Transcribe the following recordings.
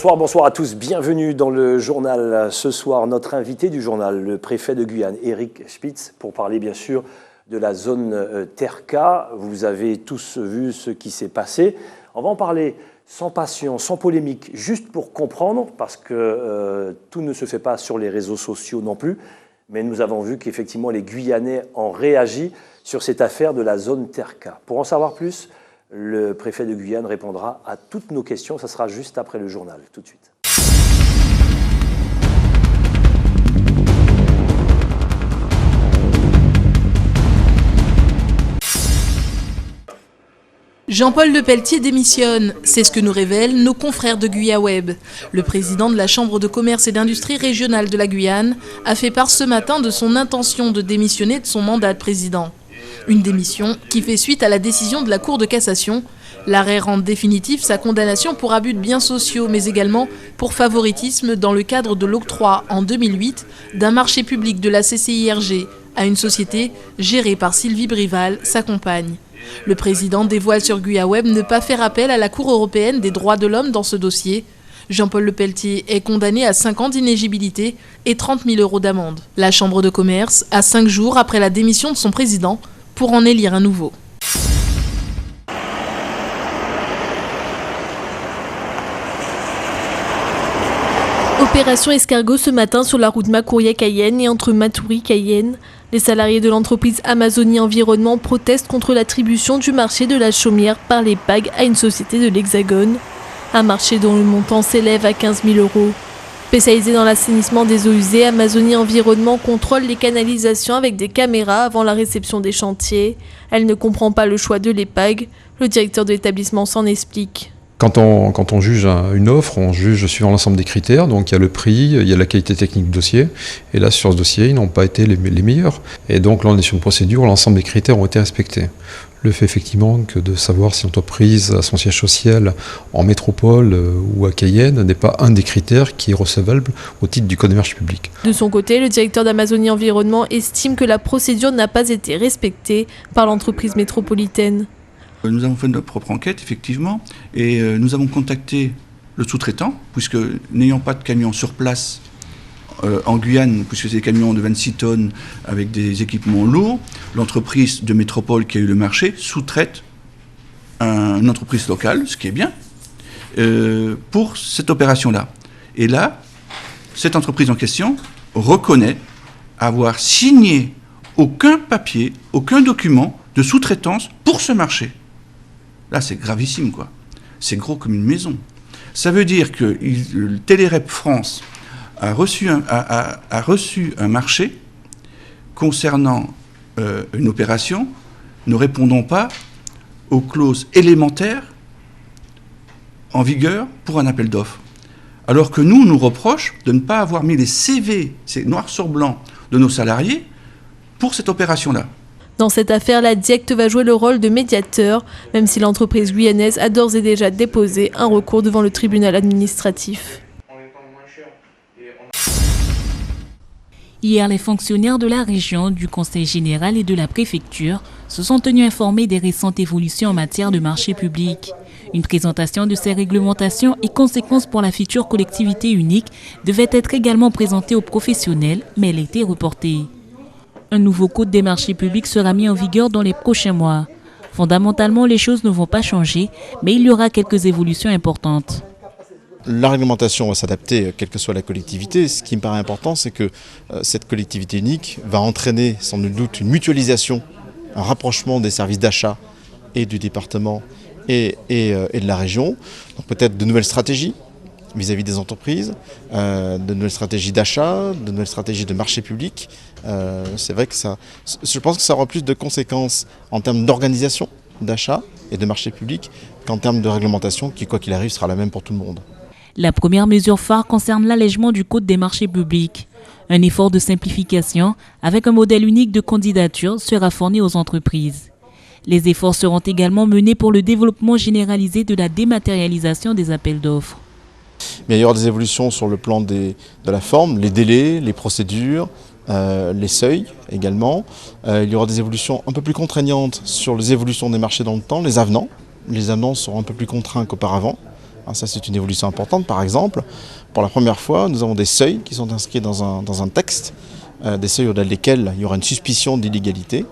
Bonsoir, bonsoir à tous. Bienvenue dans le journal. Ce soir, notre invité du journal, le préfet de Guyane, Éric Spitz, pour parler bien sûr de la zone Terca. Vous avez tous vu ce qui s'est passé. On va en parler sans passion, sans polémique, juste pour comprendre, parce que tout ne se fait pas sur les réseaux sociaux non plus. Mais nous avons vu qu'effectivement les Guyanais ont réagi sur cette affaire de la zone Terca. Pour en savoir plus, le préfet de Guyane répondra à toutes nos questions. Ça sera juste après le journal, tout de suite. Jean-Paul Lepelletier démissionne, c'est ce que nous révèlent nos confrères de GuyaWeb. Le président de la Chambre de commerce et d'industrie régionale de la Guyane a fait part ce matin de son intention de démissionner de son mandat de président. Une démission qui fait suite à la décision de la Cour de cassation. L'arrêt rend définitif sa condamnation pour abus de biens sociaux, mais également pour favoritisme dans le cadre de l'octroi en 2008 d'un marché public de la CCIRG à une société gérée par Sylvie Brival, sa compagne. Le président dévoile sur GuyaWeb ne pas faire appel à la Cour européenne des droits de l'homme dans ce dossier. Jean-Paul Lepelletier est condamné à 5 ans d'inéligibilité et 30 000 € d'amende. La Chambre de commerce a 5 jours après la démission de son président pour en élire un nouveau. Opération escargot ce matin sur la route Makouria-Cayenne et entre Matoury-Cayenne. Les salariés de l'entreprise Amazonie Environnement protestent contre l'attribution du marché de la Chaumière par les PAG à une société de l'Hexagone. Un marché dont le montant s'élève à 15 000 €. Spécialisée dans l'assainissement des eaux usées, Amazonie Environnement contrôle les canalisations avec des caméras avant la réception des chantiers. Elle ne comprend pas le choix de l'EPAG. Le directeur de l'établissement s'en explique. Quand on juge une offre, on juge suivant l'ensemble des critères. Donc il y a le prix, il y a la qualité technique du dossier. Et là, sur ce dossier, ils n'ont pas été les meilleurs. Et donc là, on est sur une procédure où l'ensemble des critères ont été respectés. Le fait effectivement que de savoir si l'entreprise a son siège social en métropole ou à Cayenne n'est pas un des critères qui est recevable au titre du code des marchés publics. De son côté, le directeur d'Amazonie Environnement estime que la procédure n'a pas été respectée par l'entreprise métropolitaine. Nous avons fait notre propre enquête, effectivement, et nous avons contacté le sous-traitant, puisque n'ayant pas de camion sur place en Guyane, puisque c'est des camions de 26 tonnes avec des équipements lourds, l'entreprise de métropole qui a eu le marché sous-traite une entreprise locale, ce qui est bien, pour cette opération-là. Et là, cette entreprise en question reconnaît avoir signé aucun papier, aucun document de sous-traitance pour ce marché. Là, c'est gravissime, quoi. C'est gros comme une maison. Ça veut dire que Télérep France a reçu un marché concernant une opération ne répondant pas aux clauses élémentaires en vigueur pour un appel d'offres. Alors que nous, on nous reproche de ne pas avoir mis les CV, c'est noir sur blanc, de nos salariés pour cette opération-là. Dans cette affaire, la DIECT va jouer le rôle de médiateur, même si l'entreprise guyanaise a d'ores et déjà déposé un recours devant le tribunal administratif. Hier, les fonctionnaires de la région, du Conseil général et de la préfecture se sont tenus informés des récentes évolutions en matière de marché public. Une présentation de ces réglementations et conséquences pour la future collectivité unique devait être également présentée aux professionnels, mais elle a été reportée. Un nouveau code des marchés publics sera mis en vigueur dans les prochains mois. Fondamentalement, les choses ne vont pas changer, mais il y aura quelques évolutions importantes. La réglementation va s'adapter, quelle que soit la collectivité. Ce qui me paraît important, c'est que cette collectivité unique va entraîner sans nul doute une mutualisation, un rapprochement des services d'achat et du département et de la région. Donc peut-être de nouvelles stratégies vis-à-vis des entreprises, de nouvelles stratégies d'achat, de nouvelles stratégies de marché public. C'est vrai que je pense que ça aura plus de conséquences en termes d'organisation d'achat et de marché public qu'en termes de réglementation qui, quoi qu'il arrive, sera la même pour tout le monde. La première mesure phare concerne l'allègement du code des marchés publics. Un effort de simplification avec un modèle unique de candidature sera fourni aux entreprises. Les efforts seront également menés pour le développement généralisé de la dématérialisation des appels d'offres. Mais il y aura des évolutions sur le plan de la forme, les délais, les procédures, les seuils également. Il y aura des évolutions un peu plus contraignantes sur les évolutions des marchés dans le temps, les avenants. Les avenants seront un peu plus contraints qu'auparavant. Ça, c'est une évolution importante. Par exemple, pour la première fois, nous avons des seuils qui sont inscrits dans un texte, des seuils au-delà desquels il y aura une suspicion d'illégalité.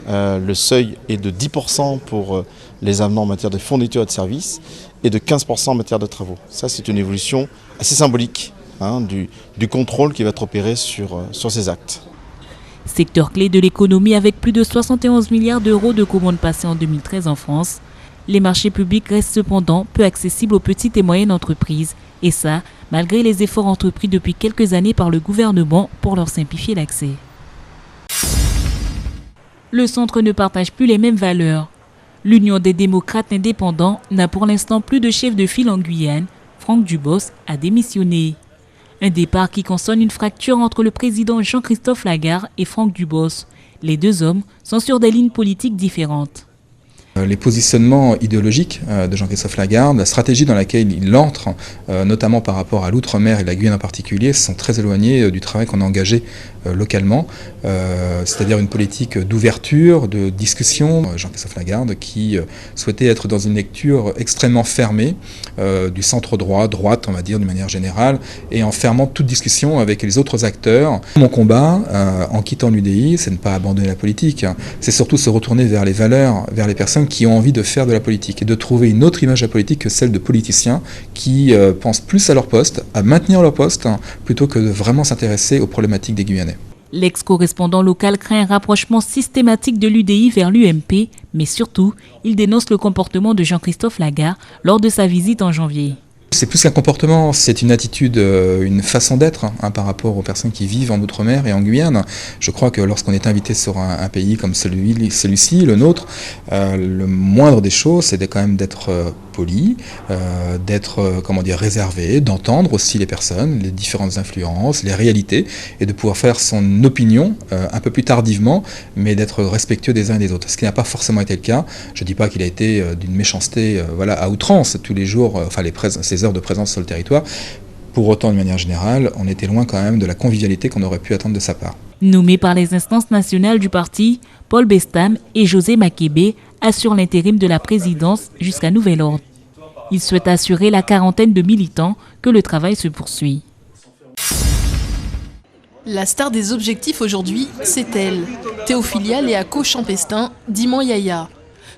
Le seuil est de 10% pour les amenements en matière de fourniture et de services et de 15% en matière de travaux. Ça, c'est une évolution assez symbolique du contrôle qui va être opéré sur ces actes. Secteur clé de l'économie avec plus de 71 milliards d'euros de commandes passées en 2013 en France, les marchés publics restent cependant peu accessibles aux petites et moyennes entreprises. Et ça, malgré les efforts entrepris depuis quelques années par le gouvernement pour leur simplifier l'accès. Le centre ne partage plus les mêmes valeurs. L'Union des démocrates indépendants n'a pour l'instant plus de chef de file en Guyane. Franck Dubos a démissionné. Un départ qui consonne une fracture entre le président Jean-Christophe Lagarde et Franck Dubos. Les deux hommes sont sur des lignes politiques différentes. Les positionnements idéologiques de Jean-Christophe Lagarde, la stratégie dans laquelle il entre, notamment par rapport à l'outre-mer et la Guyane en particulier, sont très éloignés du travail qu'on a engagé localement, c'est-à-dire une politique d'ouverture, de discussion. Jean-Christophe Lagarde qui souhaitait être dans une lecture extrêmement fermée du centre-droit, droite on va dire d'une manière générale, et en fermant toute discussion avec les autres acteurs. Mon combat, en quittant l'UDI, c'est ne pas abandonner la politique, c'est surtout se retourner vers les valeurs, vers les personnes qui ont envie de faire de la politique et de trouver une autre image de la politique que celle de politiciens qui pensent plus à leur poste, à maintenir leur poste, plutôt que de vraiment s'intéresser aux problématiques des Guyanais. L'ex-correspondant local craint un rapprochement systématique de l'UDI vers l'UMP, mais surtout, il dénonce le comportement de Jean-Christophe Lagarde lors de sa visite en janvier. C'est plus qu'un comportement, c'est une attitude, une façon d'être par rapport aux personnes qui vivent en Outre-mer et en Guyane. Je crois que lorsqu'on est invité sur un pays comme celui-ci, le nôtre, le moindre des choses, c'est quand même d'être poli, d'être réservé, d'entendre aussi les personnes, les différentes influences, les réalités, et de pouvoir faire son opinion un peu plus tardivement, mais d'être respectueux des uns et des autres. Ce qui n'a pas forcément été le cas. Je ne dis pas qu'il a été d'une méchanceté à outrance tous les jours, ses heures de présence sur le territoire. Pour autant, de manière générale, on était loin quand même de la convivialité qu'on aurait pu attendre de sa part. Nommés par les instances nationales du parti, Paul Bestam et José Makébé assurent l'intérim de la présidence jusqu'à nouvel ordre. Ils souhaitent assurer la quarantaine de militants que le travail se poursuit. La star des objectifs aujourd'hui, c'est elle. Théophilia Léaco Champestin, dit Moyaya.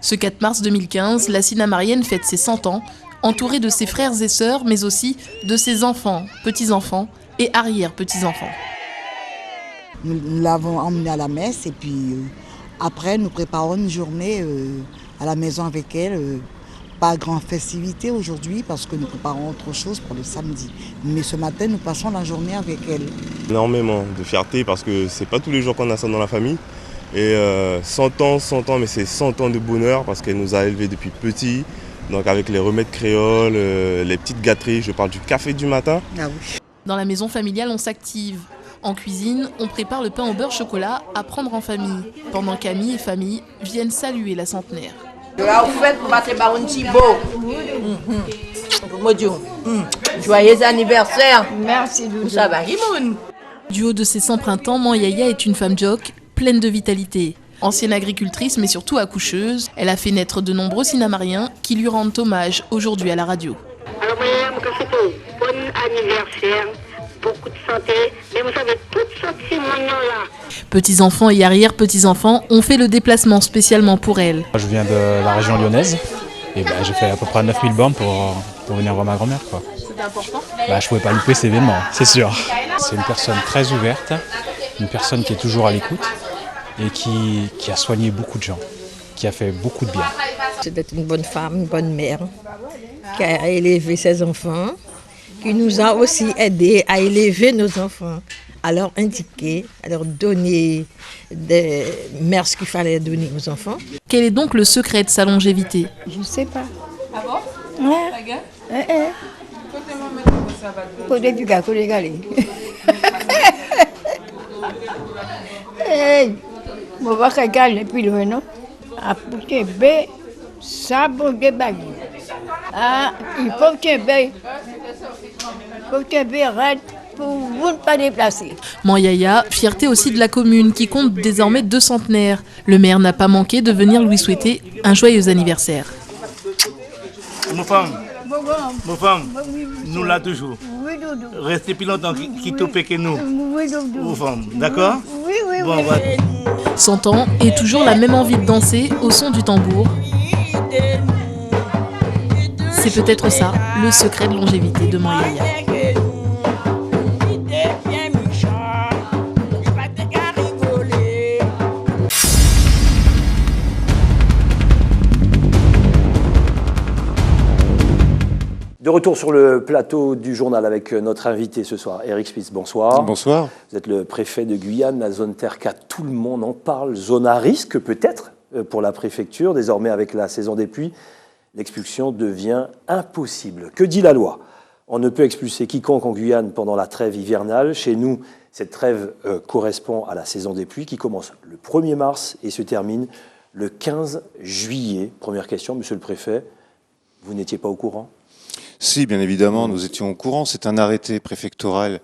Ce 4 mars 2015, la Sinamarienne fête ses 100 ans, entourée de ses frères et sœurs, mais aussi de ses enfants, petits-enfants et arrière-petits-enfants. Nous l'avons emmenée à la messe et puis après nous préparons une journée à la maison avec elle. Pas grande festivité aujourd'hui parce que nous préparons autre chose pour le samedi. Mais ce matin, nous passons la journée avec elle. Énormément de fierté parce que c'est pas tous les jours qu'on a ça dans la famille. Et 100 ans, mais c'est 100 ans de bonheur parce qu'elle nous a élevés depuis petits. Donc avec les remèdes créoles, les petites gâteries, je parle du café du matin. Ah oui. Dans la maison familiale, on s'active. En cuisine, on prépare le pain au beurre chocolat à prendre en famille, pendant qu'amis et famille viennent saluer la centenaire. Joyeux anniversaire. Merci. Ça va, Rimoun. Du haut de ses 100 printemps, Moyaya est une femme jock, pleine de vitalité. Ancienne agricultrice, mais surtout accoucheuse, elle a fait naître de nombreux Sinamariens qui lui rendent hommage aujourd'hui à la radio. Alors, bon anniversaire, beaucoup de santé, mais vous savez, toutes sortes de là. Petits-enfants et arrière-petits-enfants ont fait le déplacement spécialement pour elle. Je viens de la région lyonnaise et j'ai fait à peu près 9000 bornes pour venir voir ma grand-mère. C'était important ? Je ne pouvais pas louper cet événement, c'est sûr. C'est une personne très ouverte, une personne qui est toujours à l'écoute et qui a soigné beaucoup de gens, qui a fait beaucoup de bien. C'était une bonne femme, une bonne mère, qui a élevé ses enfants, qui nous a aussi aidés à élever nos enfants, à leur indiquer, à leur donner des mères ce qu'il fallait donner aux enfants. Quel est donc le secret de sa longévité ? Je ne sais pas. Ah bon ? Ouais. Côté du gars, côté galé. Mon va regarder puis le non. À pousser B, sabre de bague. Ah, il faut que B. Faut que B arrête pour vous ne pas déplacer. Moyaya, fierté aussi de la commune qui compte désormais 2 centenaires. Le maire n'a pas manqué de venir lui souhaiter un joyeux anniversaire. Mon femme, Mon femme, nous là toujours. Restez plus longtemps qui te paie que nous. Mon femme, d'accord? Oui. Bon, voilà. 100 ans et toujours la même envie de danser au son du tambour. C'est peut-être ça, le secret de longévité de Moyaya. De retour sur le plateau du journal avec notre invité ce soir, Eric Spitz. Bonsoir. Bonsoir. Vous êtes le préfet de Guyane, la zone Terre-K, tout le monde en parle. Zone à risque peut-être pour la préfecture. Désormais, avec la saison des pluies, l'expulsion devient impossible. Que dit la loi? On ne peut expulser quiconque en Guyane pendant la trêve hivernale. Chez nous, cette trêve correspond à la saison des pluies qui commence le 1er mars et se termine le 15 juillet. Première question, monsieur le préfet, vous n'étiez pas au courant? Si, bien évidemment, nous étions au courant. C'est un arrêté préfectoral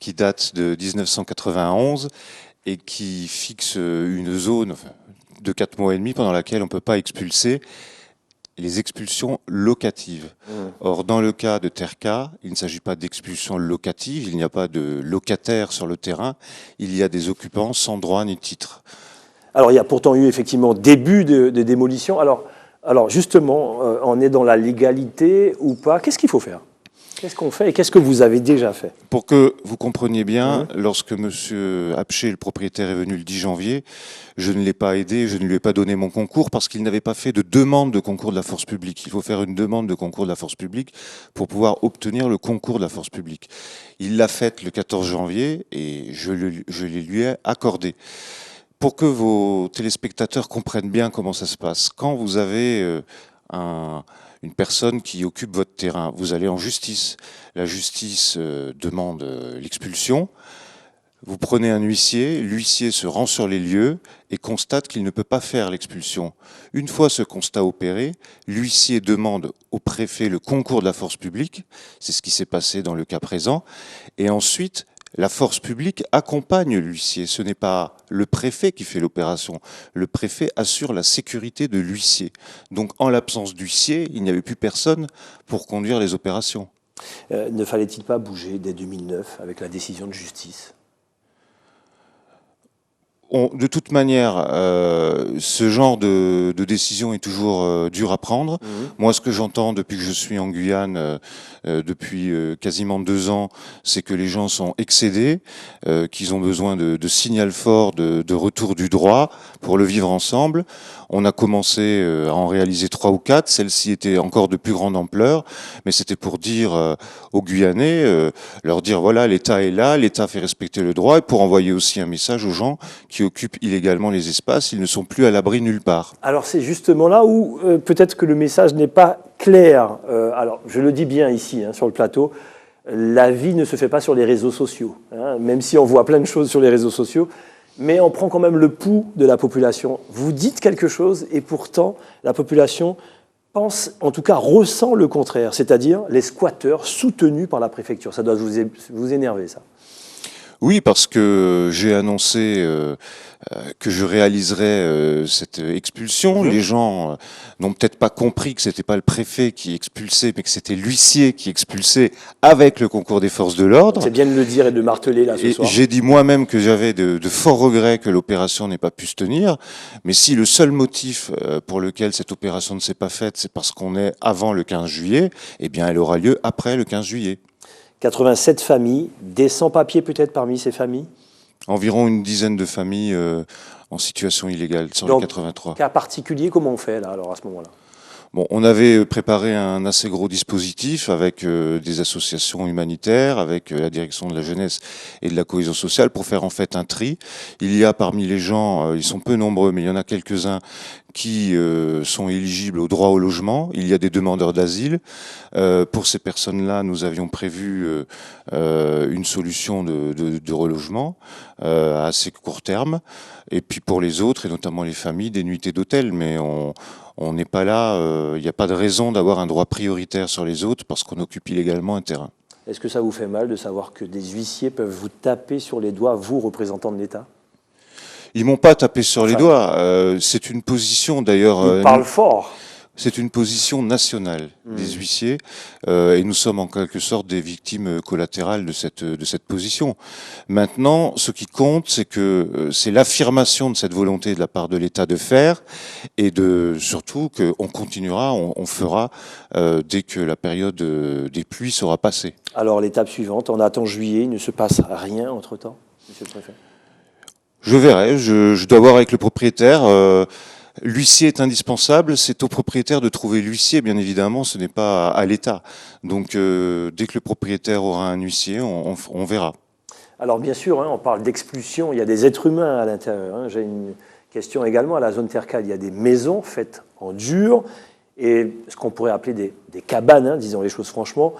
qui date de 1991 et qui fixe une zone de 4 mois et demi pendant laquelle on ne peut pas expulser les expulsions locatives. Or, dans le cas de Terre-K, il ne s'agit pas d'expulsion locative, il n'y a pas de locataires sur le terrain, il y a des occupants sans droit ni titre. Alors, il y a pourtant eu effectivement début de démolition. Alors justement, on est dans la légalité ou pas? Qu'est-ce qu'il faut faire? Qu'est-ce qu'on fait et qu'est-ce que vous avez déjà fait? Pour que vous compreniez bien, lorsque M. Apcher, le propriétaire, est venu le 10 janvier, je ne l'ai pas aidé, je ne lui ai pas donné mon concours parce qu'il n'avait pas fait de demande de concours de la force publique. Il faut faire une demande de concours de la force publique pour pouvoir obtenir le concours de la force publique. Il l'a faite le 14 janvier et je lui ai accordé. Pour que vos téléspectateurs comprennent bien comment ça se passe, quand vous avez une personne qui occupe votre terrain, vous allez en justice. La justice demande l'expulsion. Vous prenez un huissier, l'huissier se rend sur les lieux et constate qu'il ne peut pas faire l'expulsion. Une fois ce constat opéré, l'huissier demande au préfet le concours de la force publique, c'est ce qui s'est passé dans le cas présent, et ensuite la force publique accompagne l'huissier. Ce n'est pas le préfet qui fait l'opération. Le préfet assure la sécurité de l'huissier. Donc, en l'absence d'huissier, il n'y avait plus personne pour conduire les opérations. Ne fallait-il pas bouger dès 2009 avec la décision de justice? De toute manière, ce genre de décision est toujours dur à prendre. Moi, ce que j'entends depuis que je suis en Guyane, depuis quasiment 2 ans, c'est que les gens sont excédés, qu'ils ont besoin de signal fort, de retour du droit pour le vivre ensemble. On a commencé à en réaliser 3 ou 4. Celle-ci était encore de plus grande ampleur, mais c'était pour dire aux Guyanais, leur dire voilà, l'État est là, l'État fait respecter le droit, et pour envoyer aussi un message aux gens qui occupent illégalement les espaces, ils ne sont plus à l'abri nulle part. Alors c'est justement là où peut-être que le message n'est pas clair. Alors je le dis bien ici, sur le plateau, la vie ne se fait pas sur les réseaux sociaux, même si on voit plein de choses sur les réseaux sociaux, mais on prend quand même le pouls de la population. Vous dites quelque chose et pourtant la population pense, en tout cas ressent le contraire, c'est-à-dire les squatteurs soutenus par la préfecture. Ça doit vous énerver, ça. Oui, parce que j'ai annoncé que je réaliserais cette expulsion. Les gens n'ont peut-être pas compris que c'était pas le préfet qui expulsait, mais que c'était l'huissier qui expulsait avec le concours des forces de l'ordre. C'est bien de le dire et de marteler là ce soir. J'ai dit moi-même que j'avais de forts regrets que l'opération n'ait pas pu se tenir. Mais si le seul motif pour lequel cette opération ne s'est pas faite, c'est parce qu'on est avant le 15 juillet, eh bien elle aura lieu après le 15 juillet. 87 familles, des sans-papiers peut-être parmi ces familles? Environ une dizaine de familles en situation illégale sur les 83. Cas particulier, comment on fait là, alors, à ce moment-là? Bon, on avait préparé un assez gros dispositif avec des associations humanitaires, avec la direction de la jeunesse et de la cohésion sociale pour faire en fait un tri. Il y a parmi les gens, ils sont peu nombreux, mais il y en a quelques-uns qui sont éligibles au droit au logement. Il y a des demandeurs d'asile. Pour ces personnes-là, nous avions prévu une solution de relogement à assez court terme. Et puis pour les autres, et notamment les familles, des nuitées d'hôtel. Mais on n'est pas là, il n'y a pas de raison d'avoir un droit prioritaire sur les autres parce qu'on occupe illégalement un terrain. Est-ce que ça vous fait mal de savoir que des huissiers peuvent vous taper sur les doigts, vous, représentants de l'État? Ils m'ont pas tapé sur les doigts. C'est une position d'ailleurs. Ils parlent fort. C'est une position nationale des huissiers et nous sommes en quelque sorte des victimes collatérales de cette position. Maintenant, ce qui compte, c'est que c'est l'affirmation de cette volonté de la part de l'État de faire et surtout qu'on continuera, on fera dès que la période des pluies sera passée. Alors l'étape suivante, on attend juillet, il ne se passe rien entre-temps, monsieur le préfet? Je verrai, je dois voir avec le propriétaire. L'huissier est indispensable, c'est au propriétaire de trouver l'huissier, bien évidemment, ce n'est pas à l'État. Donc dès que le propriétaire aura un huissier, on verra. Alors bien sûr, on parle d'expulsion, il y a des êtres humains à l'intérieur. J'ai une question également, à la zone Tercal, il y a des maisons faites en dur, et ce qu'on pourrait appeler des cabanes, disons les choses franchement.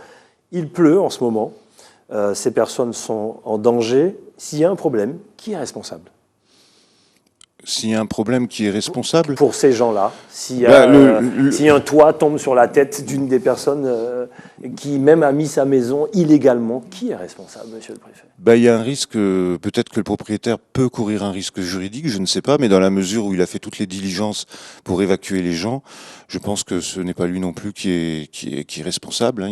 Il pleut en ce moment, ces personnes sont en danger. S'il y a un problème, qui est responsable ? S'il y a un problème, qui est responsable? Pour ces gens-là, si un toit tombe sur la tête d'une des personnes qui même a mis sa maison illégalement, qui est responsable, monsieur le préfet? Il y a un risque, peut-être que le propriétaire peut courir un risque juridique, je ne sais pas, mais dans la mesure où il a fait toutes les diligences pour évacuer les gens, je pense que ce n'est pas lui non plus qui est responsable.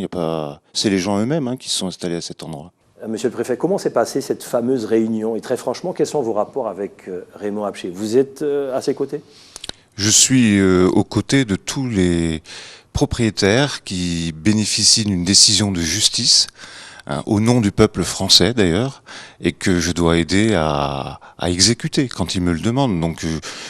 C'est les gens eux-mêmes qui se sont installés à cet endroit. Monsieur le préfet, comment s'est passée cette fameuse réunion? Et très franchement, quels sont vos rapports avec Raymond Apcher? Vous êtes à ses côtés? Je suis aux côtés de tous les propriétaires qui bénéficient d'une décision de justice, au nom du peuple français d'ailleurs, et que je dois aider à exécuter quand ils me le demandent. Donc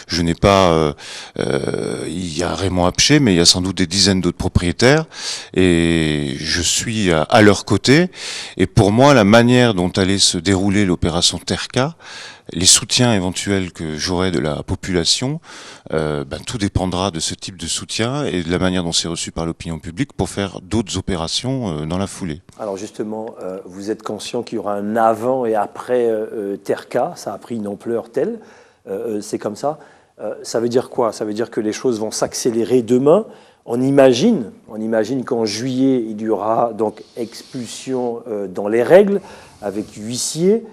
je n'ai pas... il y a Raymond Apcher, mais il y a sans doute des dizaines d'autres propriétaires, et je suis à leur côté. Et pour moi, la manière dont allait se dérouler l'opération Terca, les soutiens éventuels que j'aurai de la population, tout dépendra de ce type de soutien et de la manière dont c'est reçu par l'opinion publique pour faire d'autres opérations dans la foulée. Alors justement, vous êtes conscient qu'il y aura un avant et après Terca, ça a pris une ampleur telle, c'est comme ça. Ça veut dire quoi? Ça veut dire que les choses vont s'accélérer demain. On imagine qu'en juillet, il y aura donc expulsion dans les règles, avec huissier.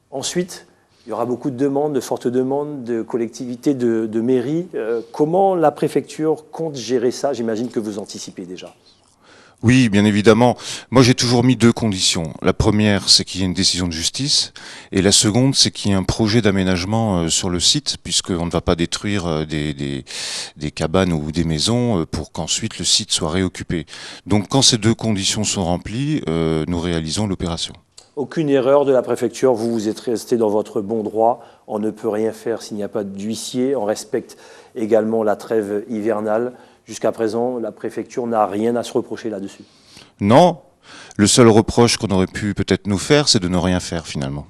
Ensuite, il y aura beaucoup de demandes, de fortes demandes de collectivités, de mairies. Comment la préfecture compte gérer ça? J'imagine que vous anticipez déjà. Oui, bien évidemment. Moi, j'ai toujours mis deux conditions. La première, c'est qu'il y ait une décision de justice. Et la seconde, c'est qu'il y ait un projet d'aménagement sur le site, puisqu'on ne va pas détruire des cabanes ou des maisons pour qu'ensuite le site soit réoccupé. Donc, quand ces deux conditions sont remplies, nous réalisons l'opération. Aucune erreur de la préfecture, vous êtes resté dans votre bon droit. On ne peut rien faire s'il n'y a pas d'huissier. On respecte également la trêve hivernale. Jusqu'à présent, la préfecture n'a rien à se reprocher là-dessus. Non, le seul reproche qu'on aurait pu peut-être nous faire, c'est de ne rien faire finalement.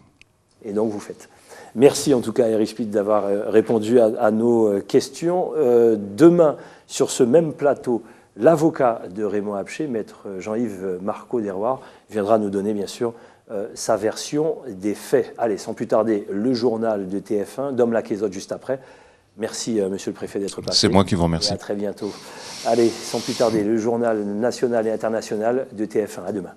Et donc vous faites. Merci en tout cas Eric Spitz d'avoir répondu à nos questions. Demain, sur ce même plateau, l'avocat de Raymond Apcher, maître Jean-Yves Marcot-Derroir, viendra nous donner bien sûr sa version des faits. Allez, sans plus tarder, le journal de TF1, Dom Laquezotte juste après. Merci, monsieur le préfet, d'être passé. C'est moi qui vous remercie. Et à très bientôt. Allez, sans plus tarder, le journal national et international de TF1. À demain.